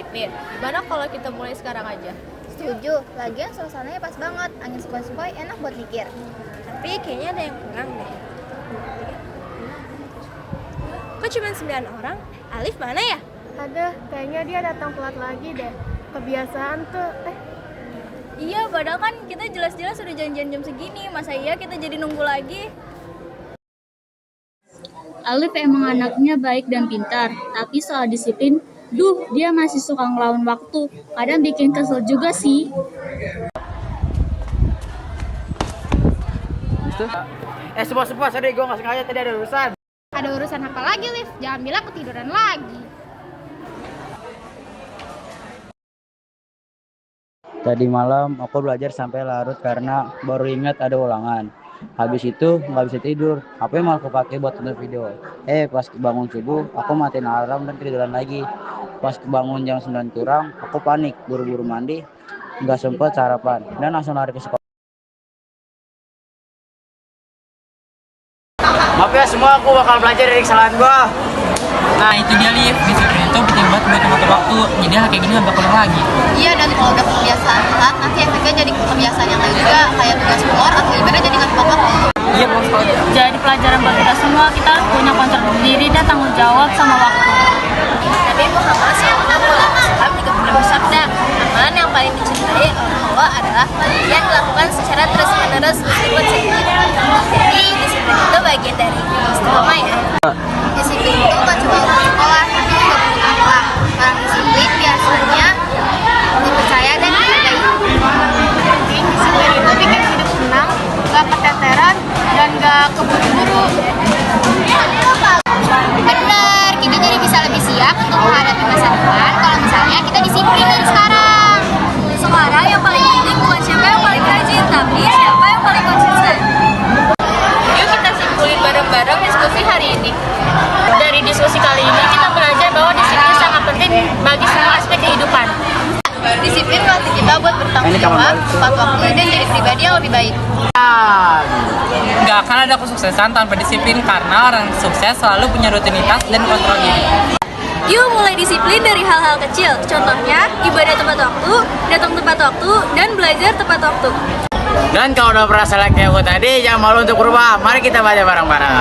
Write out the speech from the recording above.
disiplin. Gimana kalau kita mulai sekarang aja? Setuju, lagian suasananya pas banget, angin sepoi-sepoi enak buat mikir. Tapi kayaknya ada yang kurang deh. Kok cuma 9 orang? Alif mana ya? Ada, kayaknya dia datang telat lagi deh. Kebiasaan tuh. Iya, padahal kan kita jelas-jelas udah janjian jam segini. Masa iya kita jadi nunggu lagi? Alif emang anaknya baik dan pintar, tapi soal disiplin, dia masih suka ngelawan waktu. Kadang bikin kesel juga sih. Semua sorry gue nggak sengaja tadi ada urusan. Ada urusan apa lagi, Liv? Jangan bilang ketiduran lagi. Tadi malam aku belajar sampai larut karena baru ingat ada ulangan. Habis itu nggak bisa tidur, HP malah aku pakai buat nonton video. Pas bangun subuh, aku matiin alarm dan ketiduran lagi. Pas bangun jam 9 kurang, aku panik, buru-buru mandi, nggak sempet sarapan, dan langsung lari ke sekolah. Maaf ya semua, aku bakal belajar dari kesalahan gua. Nah itu dia Liv, disiplin itu penting banget buat mengatur waktu. Jadi hal kayak gini gak bakal ulang lagi. Iya, dan kalau udah kebiasaan telat, nanti yang ketiga jadi kebiasaan yang lain juga, kayak tugas keluar atau ibadah jadi nggak tepat waktu. Iya bang sekali. Jadi pelajaran buat kita semua, kita punya kontrol diri dan tanggung jawab sama waktu. Nabi Muhammad SAW juga pernah bersabda, amalan yang paling dicintai oleh Allah adalah yang dilakukan secara terus-menerus meskipun sedikit. Jadi disiplin itu bagian dari istiqomah ya. Disiplin itu bukan cuma untuk sekolah, tapi juga untuk akhlak. Orang disiplin biasanya dipercaya dan dihargai. Disiplin itu bikin hidup tenang, gak keteteran, dan gak keburu-buru. Bener, kita jadi bisa lebih siap untuk menghadapi masa depan kalau misalnya kita disiplin dari sekarang. Sekarang yang paling penting bukan siapa yang paling rajin, tapi siapa yang paling konsisten. Yuk kita simpulin bareng-bareng diskusi hari ini. Dari diskusi kali ini, kita belajar bahwa disiplin sangat penting bagi semua aspek kehidupan. Disiplin melatih kita buat bertanggung jawab, tepat waktu, dan jadi pribadi yang lebih baik. Gak akan ada kesuksesan tanpa disiplin karena orang sukses selalu punya rutinitas dan kontrol diri. Yuk mulai disiplin dari hal-hal kecil. Contohnya, ibadah tepat waktu, datang tepat waktu, dan belajar tepat waktu. Dan kalau udah merasa kayak aku tadi, jangan malu untuk berubah. Mari kita baca bareng-bareng.